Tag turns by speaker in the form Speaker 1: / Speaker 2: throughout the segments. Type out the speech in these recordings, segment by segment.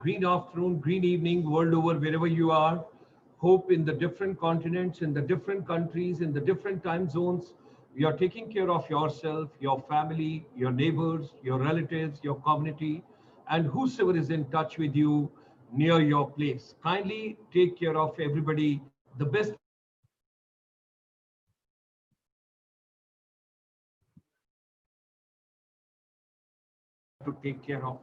Speaker 1: green afternoon, green evening, world over, wherever you are. Hope in the different continents, in the different countries, in the different time zones, you're taking care of yourself, your family, your neighbors, your relatives, your community, and whosoever is in touch with you near your place. Kindly take care of everybody. The best to take care of.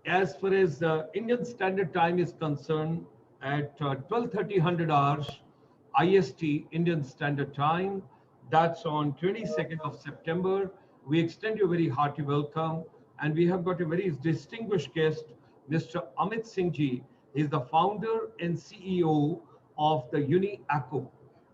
Speaker 1: As far as Indian Standard Time is concerned, at 12:30 hours IST, Indian Standard Time, that's on 22nd of September. We extend you a very hearty welcome, and we have got a very distinguished guest, Mr. Amit Singh ji. He's the founder and CEO of the UniAcco.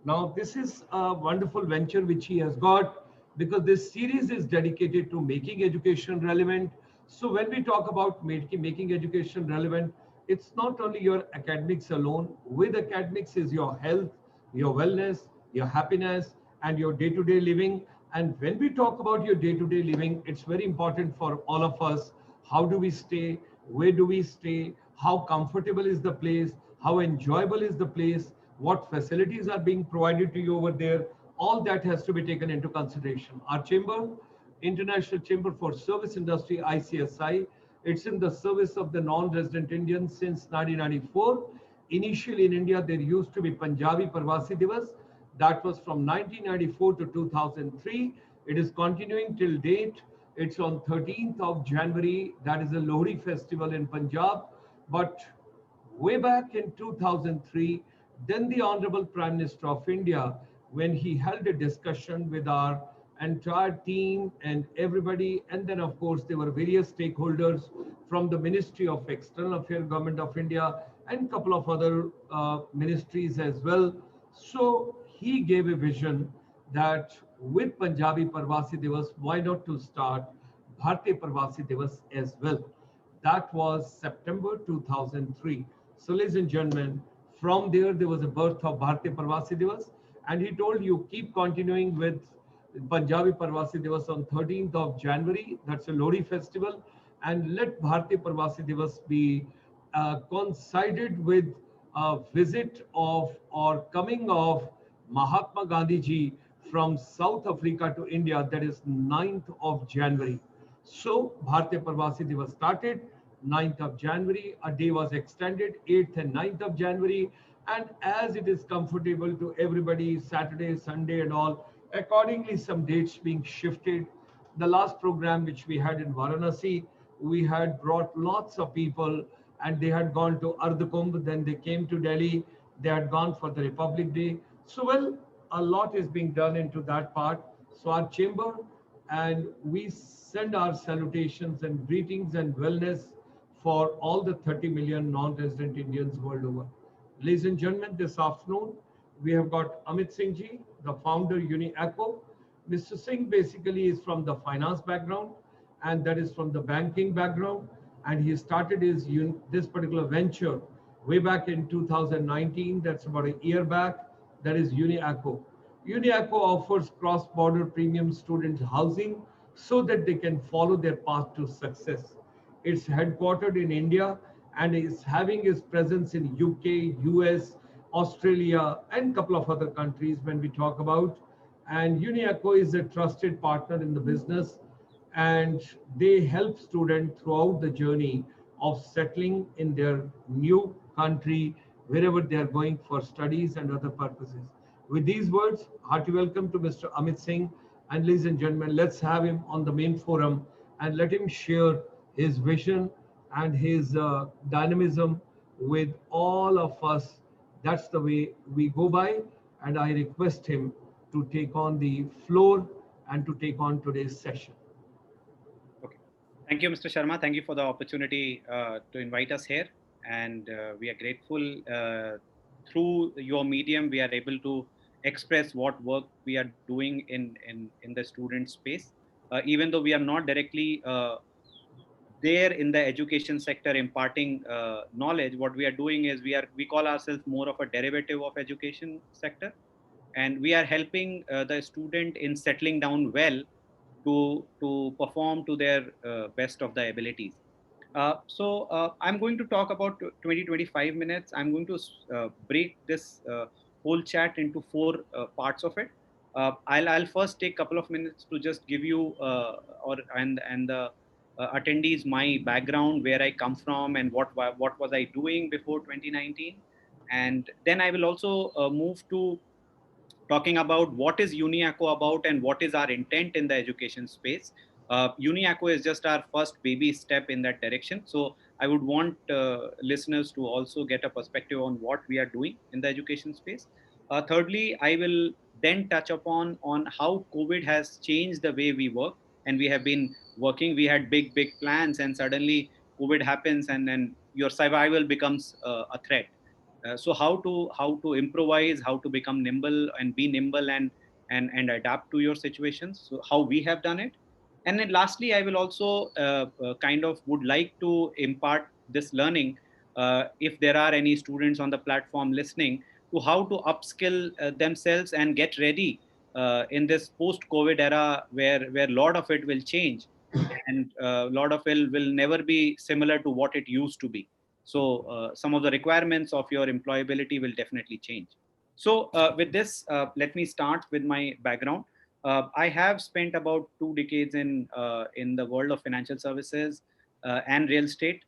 Speaker 1: Now, this is a wonderful venture which he has got because this series is dedicated to making education relevant. So when we talk about making education relevant, it's not only your academics alone. With academics is your health, your wellness, your happiness, and your day-to-day living. And when we talk about your day-to-day living, it's very important for all of us. How do we stay? Where do we stay? How comfortable is the place? How enjoyable is the place? What facilities are being provided to you over there? All that has to be taken into consideration. Our chamber, International Chamber for Service Industry, ICSI, it's in the service of the non-resident Indians since 1994. Initially in India, there used to be Punjabi Parvasi Divas. That was from 1994 to 2003. It is continuing till date. It's on 13th of January. That is a Lohri festival in Punjab. But way back in 2003, then the Honorable Prime Minister of India, when he held a discussion with our entire team and everybody, and then of course there were various stakeholders from the Ministry of External Affairs, Government of India, and a couple of other ministries as well. So he gave a vision that with Punjabi Parvasi Divas, why not to start Bharatiya Parvasi Divas as well. That was September 2003. So, ladies and gentlemen, from there was a birth of Bharatiya Parvasi Divas, and he told you keep continuing with Punjabi Parvasi Divas on 13th of January. That's a Lodi festival, and let Bharatiya Parvasi Divas be coincided with a visit of or coming of Mahatma Gandhi ji from South Africa to India. That is 9th of January. So Bharatiya Parvasi Divas started 9th of January. A day was extended 8th and 9th of January. And as it is comfortable to everybody, Saturday, Sunday and all, accordingly some dates being shifted. The last program which we had in Varanasi, we had brought lots of people and they had gone to Ardh then they came to Delhi, they had gone for the Republic Day. So well, a lot is being done into that part. So our chamber, and we send our salutations and greetings and wellness for all the 30 million non-resident Indians world over. Ladies and gentlemen, this afternoon, we have got Amit Singh ji, the founder UniAcco. Mr. Singh basically is from the finance background, and that is from the banking background. And he started this particular venture way back in 2019. That's about a year back. That is UniAcco. UniAcco offers cross-border premium student housing so that they can follow their path to success. It's headquartered in India and is having its presence in UK, US, Australia, and a couple of other countries when we talk about. And UniAcco is a trusted partner in the business, and they help students throughout the journey of settling in their new country, wherever they are going for studies and other purposes. With these words, hearty welcome to Mr. Amit Singh. And ladies and gentlemen, let's have him on the main forum and let him share his vision and his dynamism with all of us. That's the way we go by. And I request him to take on the floor and to take on today's session.
Speaker 2: Okay. Thank you, Mr. Sharma. Thank you for the opportunity to invite us here. And we are grateful through your medium, we are able to express what work we are doing in the student space. Even though we are not directly there in the education sector imparting knowledge, what we are doing is we call ourselves more of a derivative of education sector, and we are helping the student in settling down well to perform to their best of the abilities. I'm going to talk about 20-25 minutes. I'm going to break this whole chat into four parts of it. I'll first take a couple of minutes to just give you and the attendees my background, where I come from, and what was I doing before 2019, and then I will also move to talking about what is UniAcco about and what is our intent in the education space. UniAcco is just our first baby step in that direction. So I would want listeners to also get a perspective on what we are doing in the education space. Thirdly, I will then touch upon on how COVID has changed the way we work, and we have been working. We had big plans, and suddenly COVID happens, and then your survival becomes a threat. So how to improvise, how to become nimble and be nimble and adapt to your situations. So how we have done it, and then lastly, I will also kind of would like to impart this learning, if there are any students on the platform listening, to how to upskill themselves and get ready in this post-COVID era, where a lot of it will change, and a lot of it will never be similar to what it used to be. So some of the requirements of your employability will definitely change. So with this, let me start with my background. I have spent about 2 decades in the world of financial services and real estate.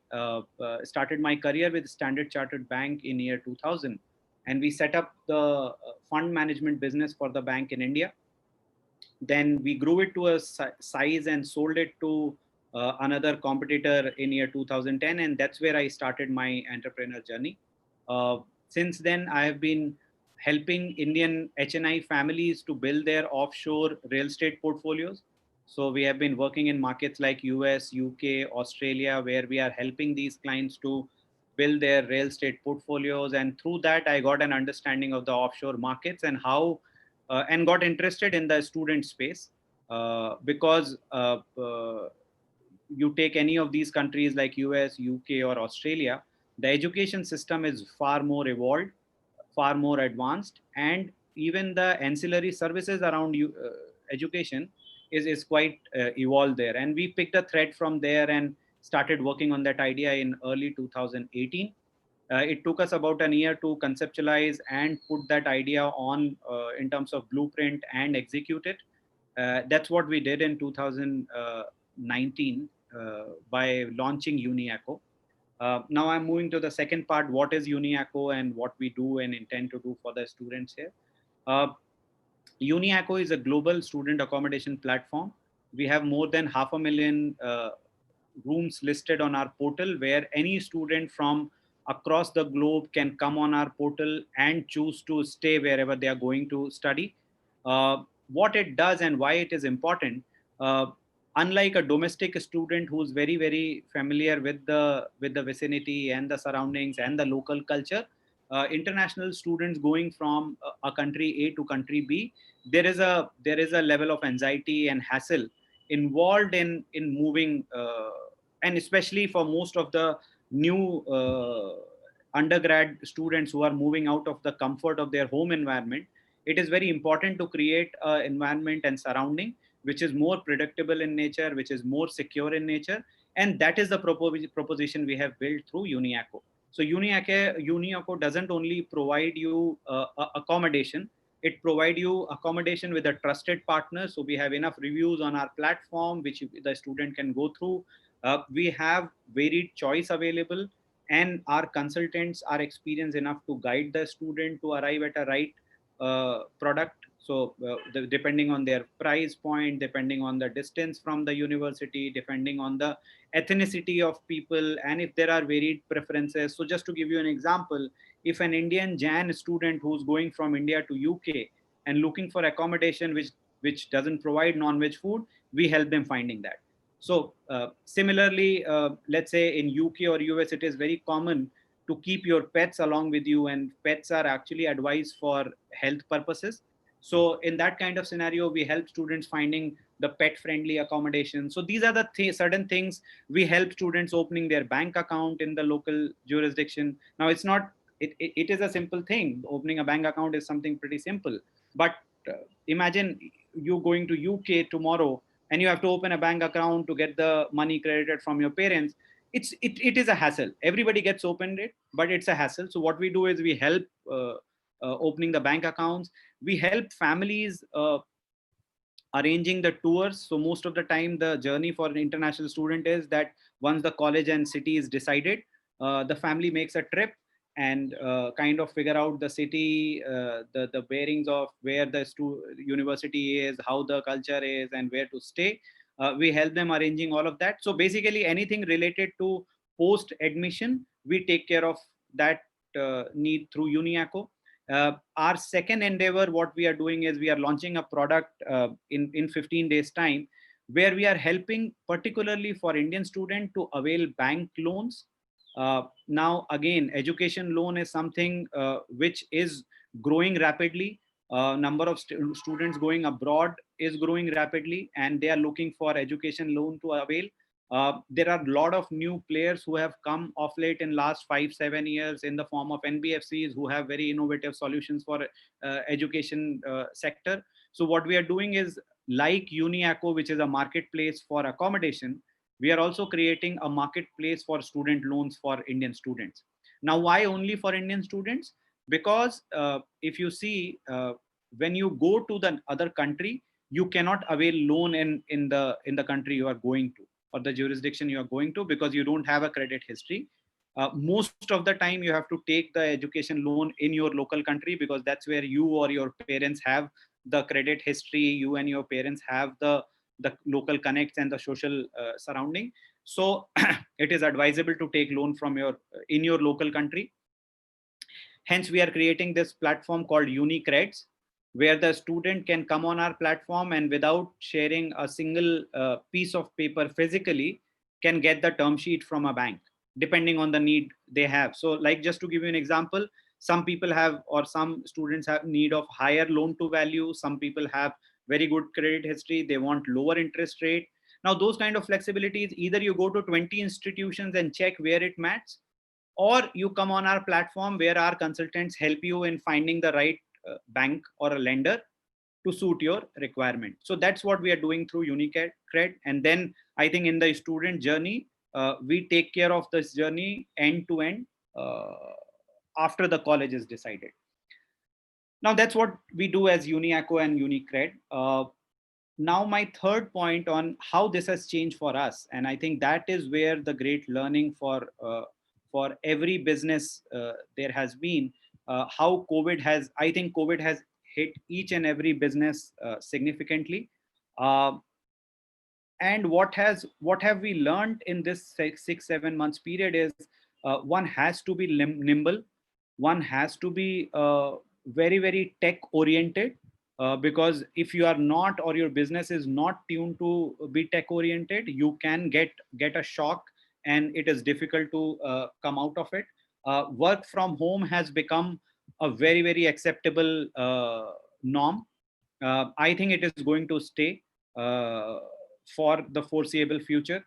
Speaker 2: Started my career with Standard Chartered Bank in year 2000, and we set up the fund management business for the bank in India. Then we grew it to a size and sold it to another competitor in year 2010, and that's where I started my entrepreneur journey. Since then, I have been helping Indian HNI families to build their offshore real estate portfolios. So we have been working in markets like US, UK, Australia, where we are helping these clients to build their real estate portfolios. And through that, I got an understanding of the offshore markets and how and got interested in the student space, because you take any of these countries like US, UK, or Australia, the education system is far more evolved, far more advanced, and even the ancillary services around education is quite evolved there. And we picked a thread from there and started working on that idea in early 2018. It took us about a year to conceptualize and put that idea on in terms of blueprint and execute it. That's what we did in 2019 by launching UniAcco. Now I'm moving to the second part. What is UniAcco and what we do and intend to do for the students here? Uh, UniAcco is a global student accommodation platform. We have more than 500,000 rooms listed on our portal, where any student from across the globe can come on our portal and choose to stay wherever they are going to study. What it does and why it is important, uh, unlike a domestic student who's very familiar with the vicinity and the surroundings and the local culture, international students going from a country A to country B, there is a level of anxiety and hassle involved in moving, and especially for most of the new undergrad students who are moving out of the comfort of their home environment. It is very important to create an environment and surrounding which is more predictable in nature, which is more secure in nature, and that is the proposition we have built through UniAcco. So UniAcco doesn't only provide you accommodation, it provides you accommodation with a trusted partner. So we have enough reviews on our platform which the student can go through. We have varied choice available, and our consultants are experienced enough to guide the student to arrive at a right product. So depending on their price point, depending on the distance from the university, depending on the ethnicity of people, and if there are varied preferences. So just to give you an example, if an Indian Jan student who's going from India to UK and looking for accommodation which doesn't provide non-veg food, we help them finding that. So similarly, let's say in UK or US, it is very common to keep your pets along with you, and pets are actually advised for health purposes. So in that kind of scenario, we help students finding the pet friendly accommodation. So these are the certain things. We help students opening their bank account in the local jurisdiction. Now it's not, it is a simple thing. Opening a bank account is something pretty simple, but imagine you going to UK tomorrow and you have to open a bank account to get the money credited from your parents. it is a hassle. Everybody gets opened it, but it's a hassle. So what we do is we help opening the bank accounts. We help families arranging the tours. So most of the time, the journey for an international student is that once the college and city is decided, the family makes a trip and kind of figure out the city, the bearings of where the university is, how the culture is, and where to stay. We help them arranging all of that. So basically, anything related to post admission, we take care of that need through UniAcco. Our second endeavor, what we are doing is we are launching a product in 15 days time, where we are helping particularly for Indian students to avail bank loans. Now, again, education loan is something which is growing rapidly. Number of students going abroad is growing rapidly, and they are looking for education loan to avail. There are a lot of new players who have come off late in last 5-7 years in the form of NBFCs who have very innovative solutions for education sector. So what we are doing is, like UniAcco, which is a marketplace for accommodation, we are also creating a marketplace for student loans for Indian students. Now, why only for Indian students? Because if you see, when you go to the other country, you cannot avail loan in the country you are going to, or the jurisdiction you are going to, because you don't have a credit history. Most of the time you have to take the education loan in your local country, because that's where you or your parents have the credit history, you and your parents have the local connects and the social surrounding. So it is advisable to take loan from in your local country. Hence, we are creating this platform called UniCreds, where the student can come on our platform and without sharing a single piece of paper physically, can get the term sheet from a bank, depending on the need they have. So like, just to give you an example, some people have, or some students have need of higher loan to value. Some people have very good credit history. They want lower interest rate. Now, those kind of flexibilities, either you go to 20 institutions and check where it matches, or you come on our platform where our consultants help you in finding the right bank or a lender to suit your requirement. So that's what we are doing through UniCred. And then I think in the student journey, we take care of this journey end to end after the college is decided. Now, that's what we do as UniAcco and UniCred. Now, my third point on how this has changed for us, and I think that is where the great learning for every business there has been, how COVID has, I think COVID has hit each and every business significantly. And what have we learned in this 6-7 months period is, one has to be nimble, one has to be very, very tech oriented, because if you are not, or your business is not tuned to be tech oriented, you can get a shock, and it is difficult to come out of it. Work from home has become a very, very acceptable norm. I think it is going to stay for the foreseeable future.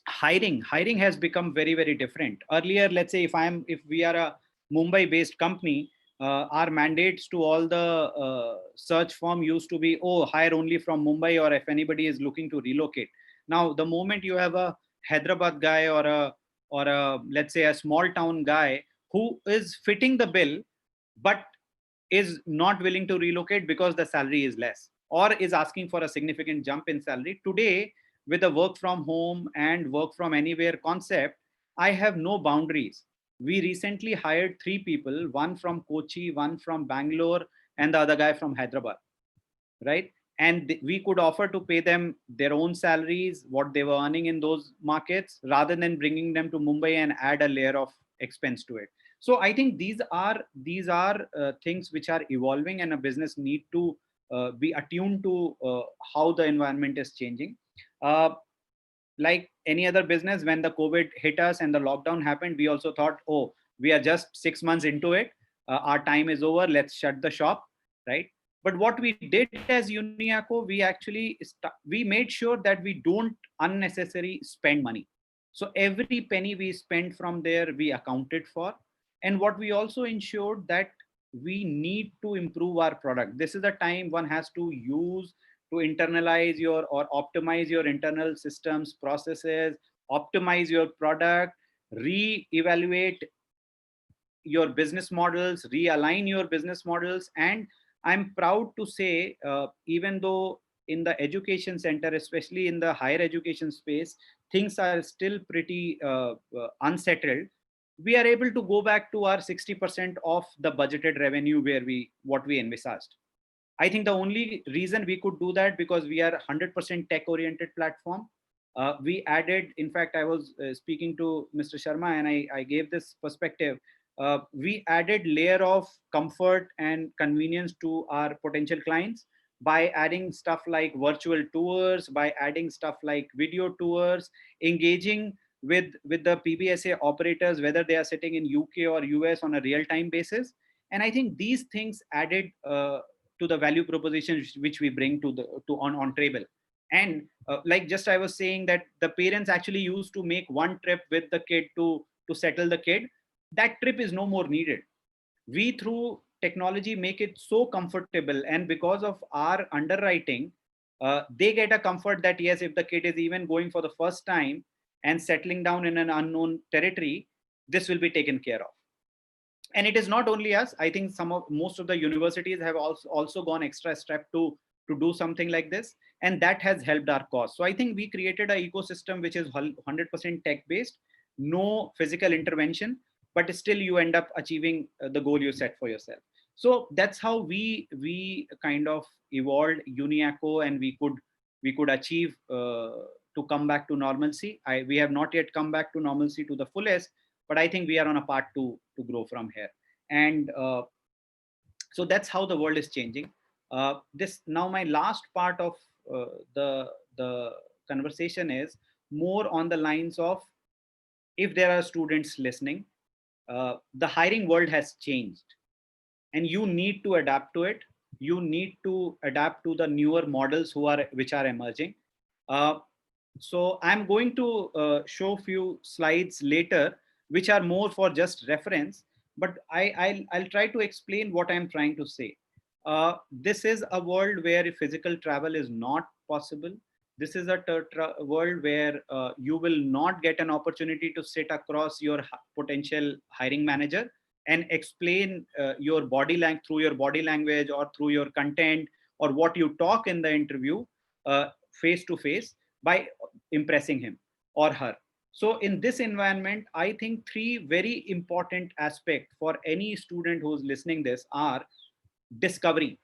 Speaker 2: Hiring has become very, very different. Earlier, let's say if we are a Mumbai based company, our mandates to all the search firm used to be, oh, hire only from Mumbai, or if anybody is looking to relocate. Now, the moment you have a Hyderabad guy, or a let's say a small town guy who is fitting the bill, but is not willing to relocate because the salary is less, or is asking for a significant jump in salary. Today, with the work from home and work from anywhere concept, I have no boundaries. We recently hired 3 people, one from Kochi, one from Bangalore, and the other guy from Hyderabad, right? And we could offer to pay them their own salaries, what they were earning in those markets, rather than bringing them to Mumbai and add a layer of expense to it. So I think these are things which are evolving, and a business need to be attuned to how the environment is changing. Like any other business, when the COVID hit us and the lockdown happened, we also thought, oh, we are just 6 months into it. Our time is over. Let's shut the shop, right? But what we did as UniAcco, we made sure that we don't unnecessarily spend money. So every penny we spent from there, we accounted for. And what we also ensured that we need to improve our product. This is the time one has to use to internalize or optimize your internal systems, processes, optimize your product, re-evaluate your business models, realign your business models. And I'm proud to say, even though in the education center, especially in the higher education space, things are still pretty unsettled, we are able to go back to our 60% of the budgeted revenue where what we envisaged. I think the only reason we could do that because we are 100% tech oriented platform. We added, in fact, I was speaking to Mr. Sharma and I gave this perspective. We added layer of comfort and convenience to our potential clients by adding stuff like virtual tours, by adding stuff like video tours, engaging with the PBSA operators, whether they are sitting in UK or US on a real-time basis. And I think these things added to the value proposition which we bring on table. And like just I was saying that the parents actually used to make one trip with the kid to settle the kid. That trip is no more needed. We through technology make it so comfortable, and because of our underwriting, they get a comfort that yes, if the kid is even going for the first time and settling down in an unknown territory, this will be taken care of. And it is not only us. I think most of the universities have also gone extra step to do something like this, and that has helped our cause. So I think we created an ecosystem which is 100% tech based, no physical intervention, but still you end up achieving the goal you set for yourself. So that's how we kind of evolved UniAcco, and we could achieve to come back to normalcy. We have not yet come back to normalcy to the fullest, but I think we are on a path to grow from here. And so that's how the world is changing. Now my last part of the conversation is more on the lines of, if there are students listening, the hiring world has changed and you need to adapt to it. You need to adapt to the newer models which are emerging. So I'm going to show a few slides later, which are more for just reference, but I'll try to explain what I'm trying to say. This is a world where physical travel is not possible. This is a world where you will not get an opportunity to sit across your potential hiring manager and explain your through your body language or through your content or what you talk in the interview face to face by impressing him or her. So in this environment, I think three very important aspects for any student who's listening this are discovery.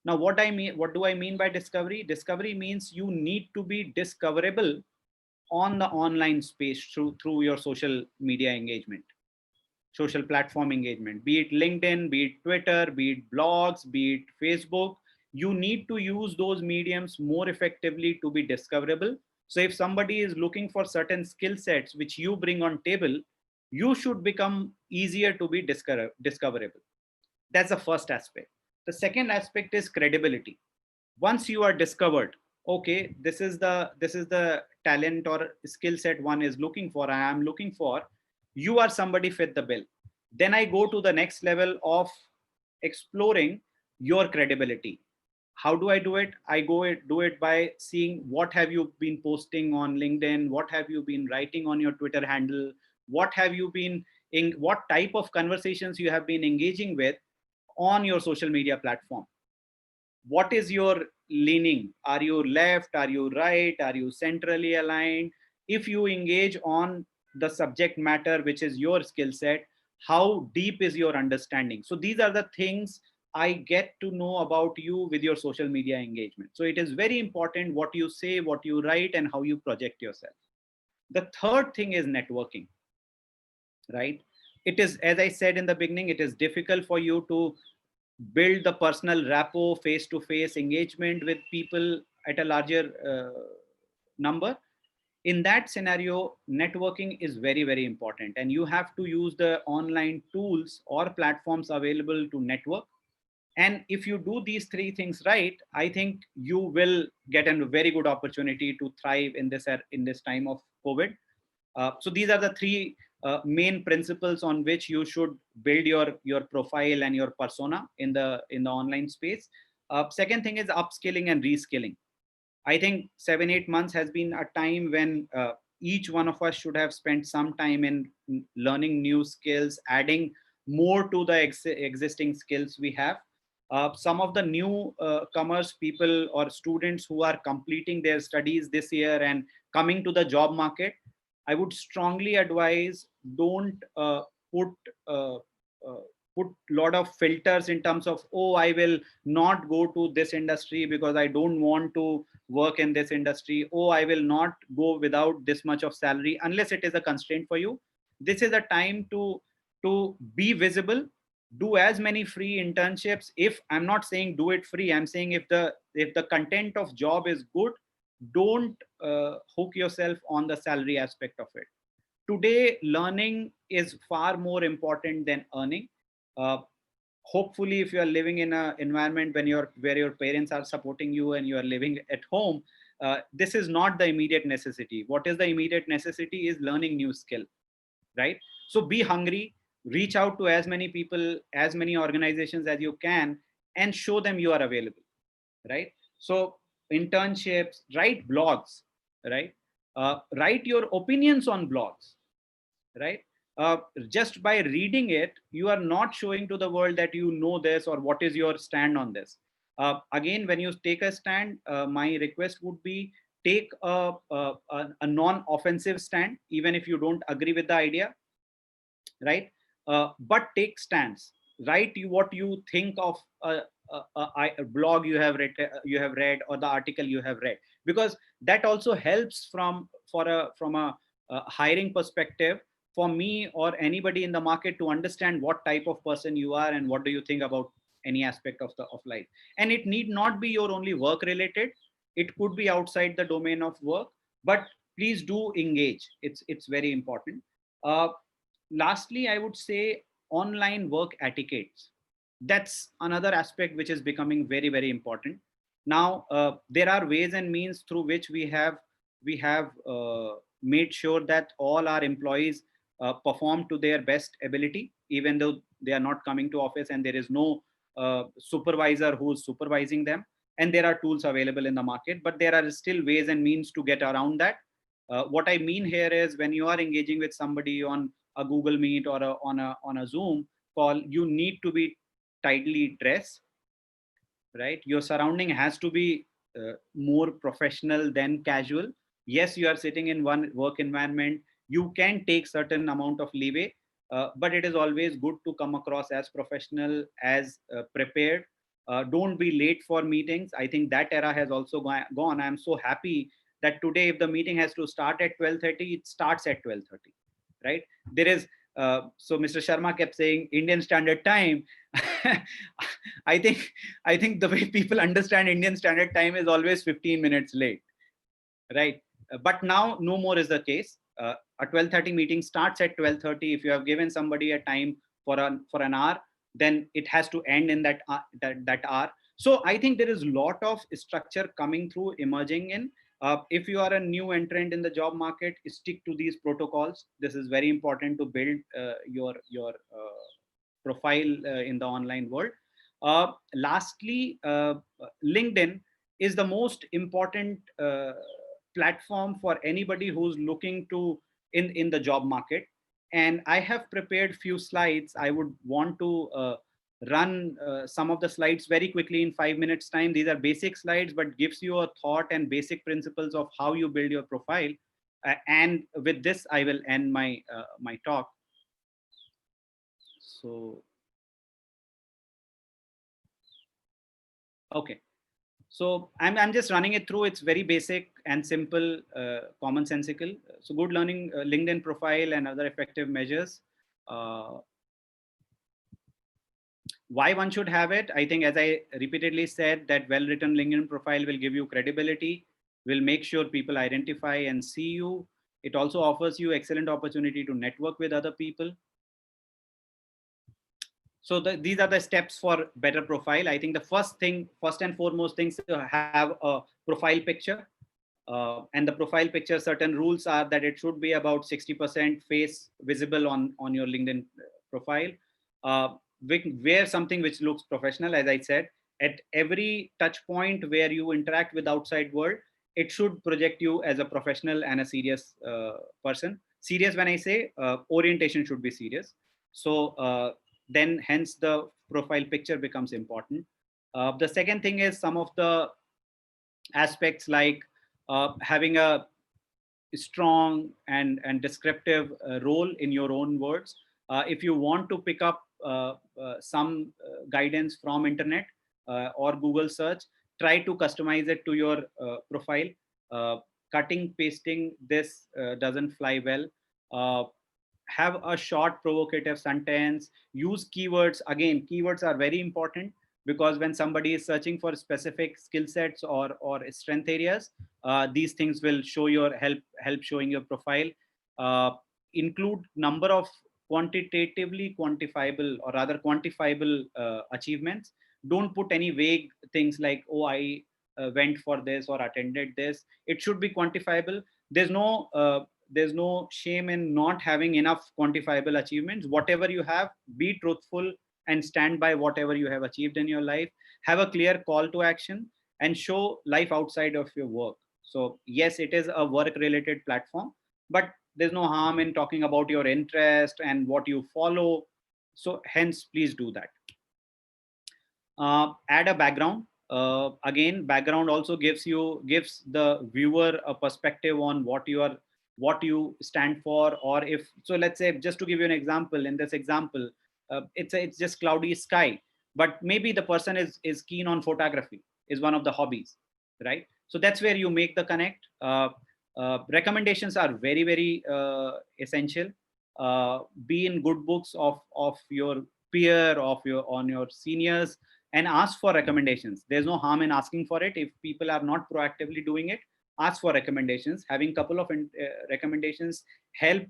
Speaker 2: Now, what do I mean by discovery? Discovery means you need to be discoverable on the online space through your social media engagement, social platform engagement, be it LinkedIn, be it Twitter, be it blogs, be it Facebook. You need to use those mediums more effectively to be discoverable. So if somebody is looking for certain skill sets which you bring on table, you should become easier to be discoverable. That's the first aspect. The second aspect is credibility. Once you are discovered, okay, this is the talent or skill set one is looking for, I am looking for, you are somebody fit the bill. Then I go to the next level of exploring your credibility. How do I do it? I do it by seeing what have you been posting on LinkedIn, what have you been writing on your Twitter handle, what type of conversations you have been engaging with on your social media platform. What is your leaning? Are you left? Are you right? Are you centrally aligned? If you engage on the subject matter, which is your skill set, how deep is your understanding? So these are the things I get to know about you with your social media engagement. So it is very important what you say, what you write, and how you project yourself. The third thing is networking, right? It is, as I said in the beginning, it is difficult for you to build the personal rapport, face-to-face engagement with people at a larger number. In that scenario, networking is very, very important. And you have to use the online tools or platforms available to network. And if you do these three things right, I think you will get a very good opportunity to thrive in this time of COVID. So these are the three main principles on which you should build your profile and your persona in the online space. Second thing is upskilling and reskilling. I think 7-8 months has been a time when each one of us should have spent some time in learning new skills, adding more to the existing skills we have. Some of the new comers people or students who are completing their studies this year and coming to the job market, I would strongly advise, don't put uh, uh, put lot of filters in terms of, oh, I will not go to this industry because I don't want to work in this industry. Oh, I will not go without this much of salary, unless it is a constraint for you. This is a time to be visible, do as many free internships. If I'm not saying do it free, I'm saying if the content of job is good, don't hook yourself on the salary aspect of it. Today learning is far more important than earning. uh, Hopefully, if you are living in an environment where your parents are supporting you and you are living at home, this is not the immediate necessity. What is the immediate necessity is learning new skill, right? So be hungry, reach out to as many people, as many organizations as you can, and show them you are available, right? So internships, write blogs, right? Write your opinions on blogs, right? Just by reading it, you are not showing to the world that you know this or what is your stand on this. Again, when you take a stand, my request would be, take a non-offensive stand, even if you don't agree with the idea, right? But take stands. Write what you think of a blog you have read, or the article you have read, because that also helps from a hiring perspective, for me or anybody in the market, to understand what type of person you are and what do you think about any aspect of life. And it need not be your only work related. It could be outside the domain of work, but please do engage. It's very important. uh, Lastly, I would say online work etiquettes. That's another aspect which is becoming very, very important. Now, there are ways and means through which we have made sure that all our employees perform to their best ability, even though they are not coming to office and there is no supervisor who's supervising them. And there are tools available in the market, but there are still ways and means to get around that. What I mean here is, when you are engaging with somebody on a Google Meet or on a Zoom call, you need to be tidily dressed, right? Your surrounding has to be more professional than casual. Yes, you are sitting in one work environment. You can take certain amount of leeway, but it is always good to come across as professional, as prepared. Don't be late for meetings. I think that era has also gone. I'm so happy that today, if the meeting has to start at 12:30, it starts at 12:30, right? There is so Mr. Sharma kept saying Indian Standard Time. I think I think the way people understand Indian Standard Time is always 15 minutes late, right? But now no more is the case. A 12:30 meeting starts at 12:30. If you have given somebody a time for an hour, then it has to end in that hour. So I think there is a lot of structure coming through, emerging in. If you are a new entrant in the job market, stick to these protocols. This is very important to build your profile in the online world. Lastly, LinkedIn is the most important platform for anybody who's looking to in the job market. And I have prepared few slides. I would want to run some of the slides very quickly in 5 minutes time. These are basic slides, but gives you a thought and basic principles of how you build your profile. And with this, I will end my talk. So, okay. So I'm just running it through. It's very basic and simple, commonsensical. So good learning, LinkedIn profile and other effective measures. Uh, why one should have it? I think, as I repeatedly said, that well-written LinkedIn profile will give you credibility, will make sure people identify and see you. It also offers you excellent opportunity to network with other people. So these are the steps for better profile. I think the first and foremost things, to have a profile picture. And the profile picture, certain rules are that it should be about 60% face visible on your LinkedIn profile. Wear something which looks professional, as I said. At every touch point where you interact with outside world, it should project you as a professional and a serious person. Serious when I say orientation should be serious. So then hence the profile picture becomes important. The second thing is some of the aspects like having a strong and descriptive role in your own words. If you want to pick up some guidance from internet or Google search, try to customize it to your profile. uh, Cutting pasting this doesn't fly well. uh, have a short provocative sentence. Use keywords. Again, keywords are very important, because when somebody is searching for specific skill sets or strength areas, these things will show your help showing your profile. uh, Include number of quantitatively quantifiable, or rather quantifiable achievements. Don't put any vague things like, oh, I went for this or attended this. It should be quantifiable. There's no shame in not having enough quantifiable achievements. Whatever you have, be truthful and stand by whatever you have achieved in your life. Have a clear call to action and show life outside of your work. So yes, it is a work related platform, but there's no harm in talking about your interest and what you follow. So hence, please do that. Add a background. Again, background also gives the viewer a perspective on what you stand for. Or if so, let's say, just to give you an example, in this example, it's just cloudy sky, but maybe the person is keen on photography, is one of the hobbies, right? So that's where you make the connect. Recommendations are very, very essential. Be in good books of your peer, of your on your seniors, and ask for recommendations. There's no harm in asking for it. If people are not proactively doing it, ask for recommendations. Having couple of recommendations help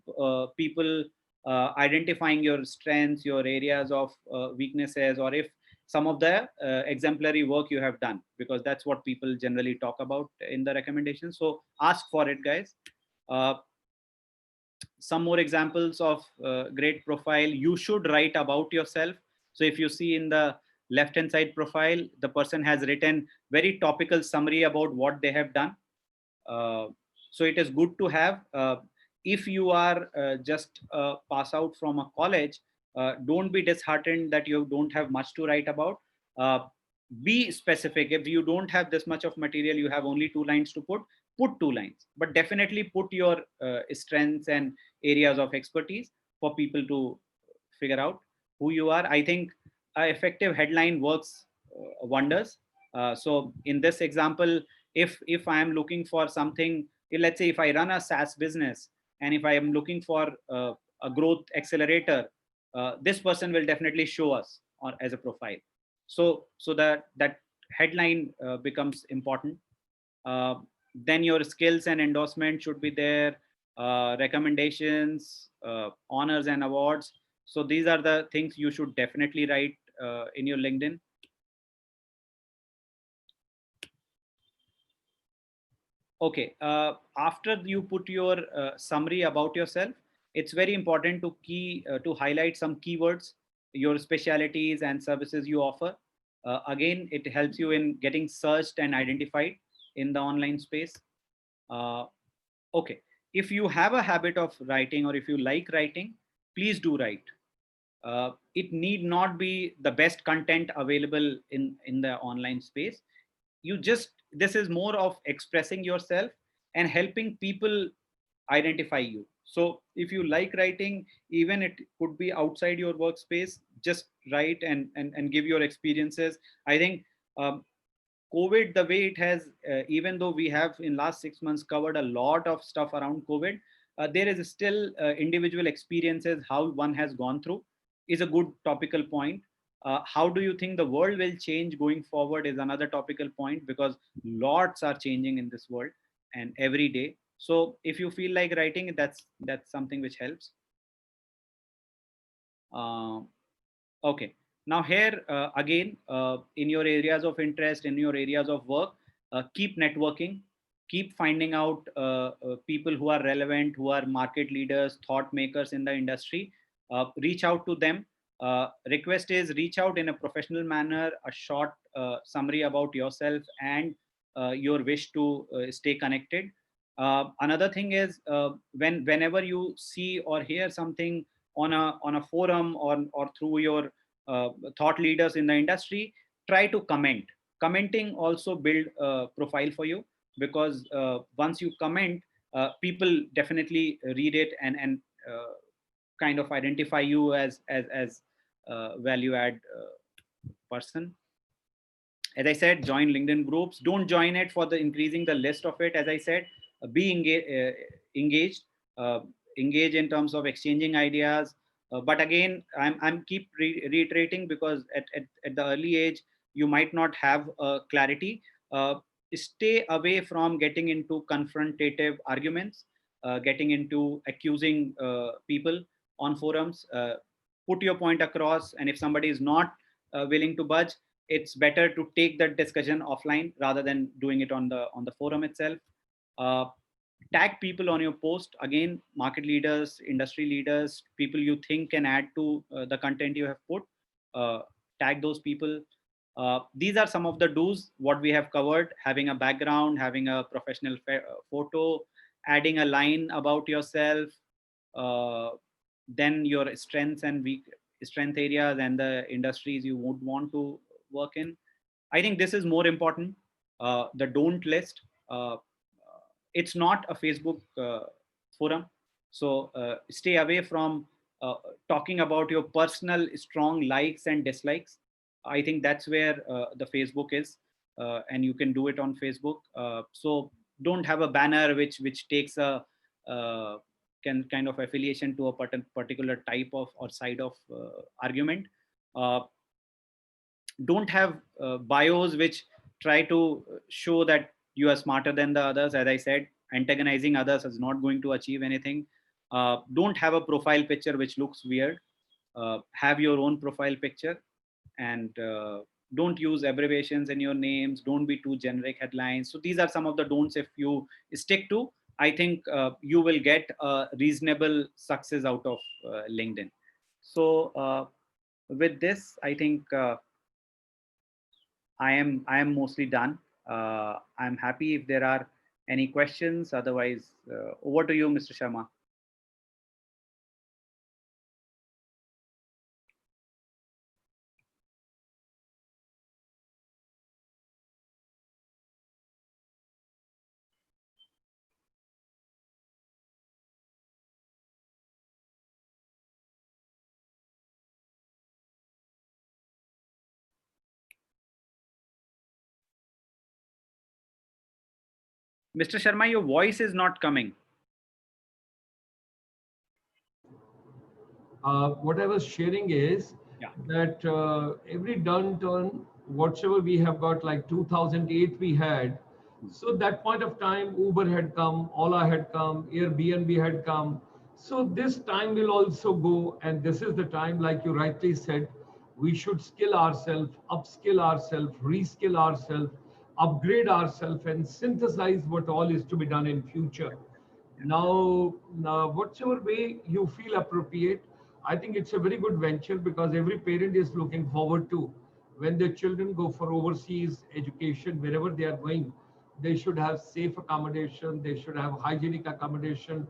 Speaker 2: people identifying your strengths, your areas of weaknesses, or if some of the exemplary work you have done, because that's what people generally talk about in the recommendations. So ask for it, guys. uh, some more examples of great profile. You should write about yourself. So if you see in the left hand side profile, the person has written very topical summary about what they have done. uh, so it is good to have. If you are just pass out from a college, don't be disheartened that you don't have much to write about. uh, be specific. If you don't have this much of material, you have only 2 lines to put 2 lines, but definitely put your strengths and areas of expertise for people to figure out who you are. I think a effective headline works wonders. So in this example, if I am looking for something, let's say if I run a SaaS business, and if I am looking for a growth accelerator, this person will definitely show us as a profile. So that headline becomes important. uh, then your skills and endorsement should be there. Recommendations, honors and awards. So these are the things you should definitely write in your LinkedIn. Okay. After you put your summary about yourself, it's very important to highlight some keywords, your specialities and services you offer. Again, it helps you in getting searched and identified in the online space. uh, okay. If you have a habit of writing, or if you like writing, please do write. It need not be the best content available in the online space. You just, this is more of expressing yourself and helping people identify you. So if you like writing, even it could be outside your workspace, just write and give your experiences. I think um, COVID, the way it has, even though we have in last 6 months covered a lot of stuff around COVID, there is still individual experiences, how one has gone through is a good topical point. How do you think the world will change going forward is another topical point, because lots are changing in this world and every day. So if you feel like writing, that's something which helps. Uh, Okay. Now here again, in your areas of interest, in your areas of work, keep networking, keep finding out people who are relevant, who are market leaders, thought makers in the industry. Reach out to them. Request is reach out in a professional manner, a short summary about yourself, and your wish to stay connected. Another thing is whenever you see or hear something on a forum or through your thought leaders in the industry, try to comment. Commenting also build a profile for you, because once you comment, people definitely read it and kind of identify you as value add person. As I said, join LinkedIn groups. Don't join it for the increasing the list of it. As I said, be engaged, uh, engage in terms of exchanging ideas. But again, I'm keep reiterating, because at the early age, you might not have clarity. Stay away from getting into confrontative arguments, getting into accusing people on forums. Put your point across, and if somebody is not willing to budge, it's better to take that discussion offline rather than doing it on the forum itself. Tag people on your post, again, market leaders, industry leaders, people you think can add to the content you have put. Tag those people. These are some of the do's what we have covered: having a background, having a professional photo, adding a line about yourself, then your strengths and strength areas and the industries you would want to work in. I think this is more important. The don't list. It's not a Facebook forum, so stay away from talking about your personal strong likes and dislikes. I think that's where the Facebook is, and you can do it on Facebook. So don't have a banner which takes a kind of affiliation to a particular type of or side of argument. Don't have bios which try to show that you are smarter than the others. As I said, antagonizing others is not going to achieve anything. Don't have a profile picture which looks weird. Have your own profile picture, and don't use abbreviations in your names. Don't be too generic headlines. So these are some of the don'ts. If you stick to, I think you will get a reasonable success out of LinkedIn. So with this, I think I am mostly done. I'm happy if there are any questions. Otherwise, over to you, Mr. Sharma. Mr. Sharma, your voice is not coming.
Speaker 1: What I was sharing is that every downturn, whatever we have got, like 2008 we had, so that point of time, Uber had come, Ola had come, Airbnb had come. So this time will also go, and this is the time, like you rightly said, we should skill ourselves, upskill ourselves, reskill ourselves, upgrade ourselves, and synthesize what all is to be done in future. Now, whatever way you feel appropriate, I think it's a very good venture, because every parent is looking forward to when their children go for overseas education, wherever they are going, they should have safe accommodation, they should have hygienic accommodation,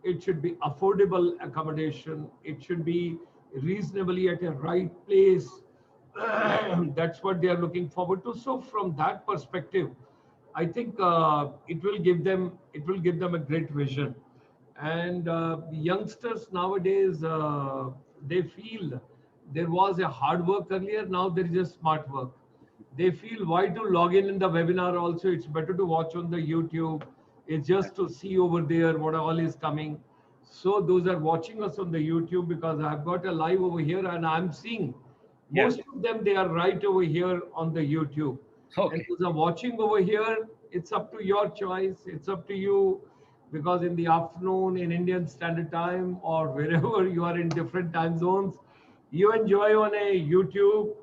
Speaker 1: it should be affordable accommodation, it should be reasonably at a right place. That's what they are looking forward to. So from that perspective, I think it will give them a great vision. And youngsters nowadays, they feel there was a hard work earlier, now there is a smart work. They feel, why to log in the webinar also, it's better to watch on the YouTube. It's just to see over there what all is coming. So those are watching us on the YouTube, because I've got a live over here and I'm seeing most of them, they are right over here on the YouTube. Okay. And those are watching over here, it's up to your choice. It's up to you, because in the afternoon in Indian Standard Time or wherever you are in different time zones, you enjoy on a YouTube,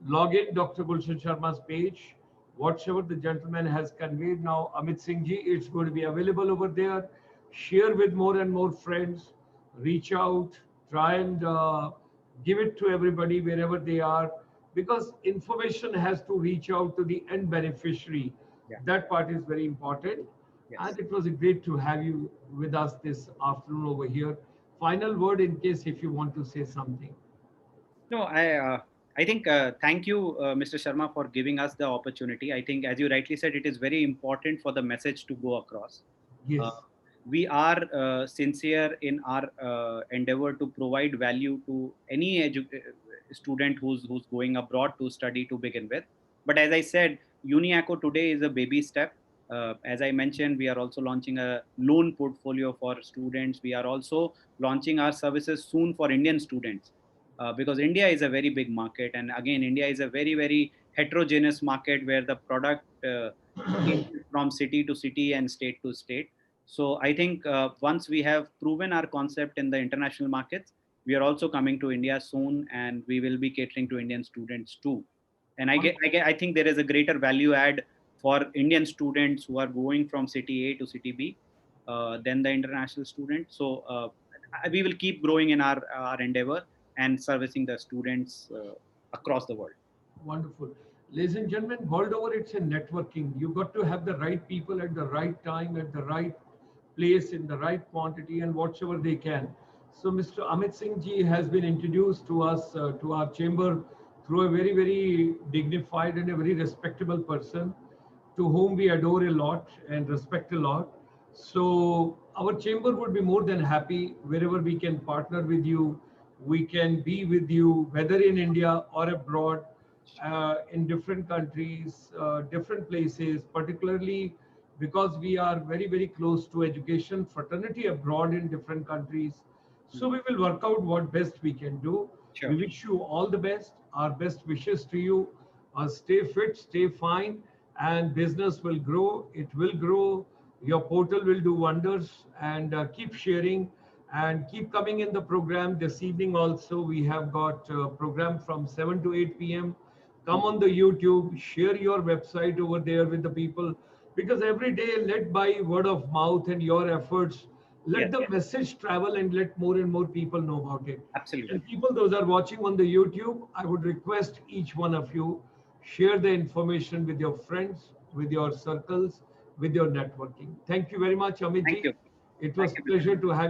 Speaker 1: Log in Dr. Gulshan Sharma's page. Whatever the gentleman has conveyed now, Amit Singh ji, it's going to be available over there. Share with more and more friends. Reach out, try and give it to everybody wherever they are. because information has to reach out to the end beneficiary.
Speaker 2: Yeah.
Speaker 1: That part is very important.
Speaker 2: Yes.
Speaker 1: And it was great to have you with us this afternoon over here. Final word in case if you want to say something.
Speaker 2: No, I think thank you, Mr. Sharma, for giving us the opportunity. I think, as you rightly said, it is very important for the message to go across.
Speaker 1: Yes.
Speaker 2: Uh, we are sincere in our endeavor to provide value to any student who's going abroad to study to begin with. But as I said, UniAcco today is a baby step. As I mentioned, we are also launching a loan portfolio for students. We are also launching our services soon for Indian students, because India is a very big market, and again, India is a very heterogeneous market where the product changes from city to city and state to state. So I think once we have proven our concept in the international markets, we are also coming to India soon, and we will be catering to Indian students too. And I think there is a greater value add for Indian students who are going from city A to city B than the international student. So we will keep growing in our endeavor and servicing the students across the world.
Speaker 1: Wonderful. Ladies and gentlemen, world over, it's a networking. You got to have the right people at the right time, at the right place, in the right quantity, and whatsoever they can. So Mr. Amit Singh ji has been introduced to us, to our chamber, through a very dignified and a very respectable person to whom we adore a lot and respect a lot. So our chamber would be more than happy wherever we can partner with you. We can be with you, whether in India or abroad, in different countries, different places, particularly because we are very close to education fraternity abroad in different countries. So we will work out what best we can do.
Speaker 2: Sure.
Speaker 1: We wish you all the best. Our best wishes to you. Stay fit, stay fine, and business will grow. It will grow. Your portal will do wonders, and keep sharing and keep coming in the program. This evening also we have got a program from 7 to 8 p.m. Come on the YouTube, share your website over there with the people, because every day, led by word of mouth and your efforts, let the message travel and let more and more people know about it.
Speaker 2: Absolutely.
Speaker 1: And people, those are watching on the YouTube, I would request each one of you, share the information with your friends, with your circles, with your networking. Thank you very much, Amit ji.
Speaker 2: Thank you.
Speaker 1: It was
Speaker 2: Thank you.
Speaker 1: pleasure to have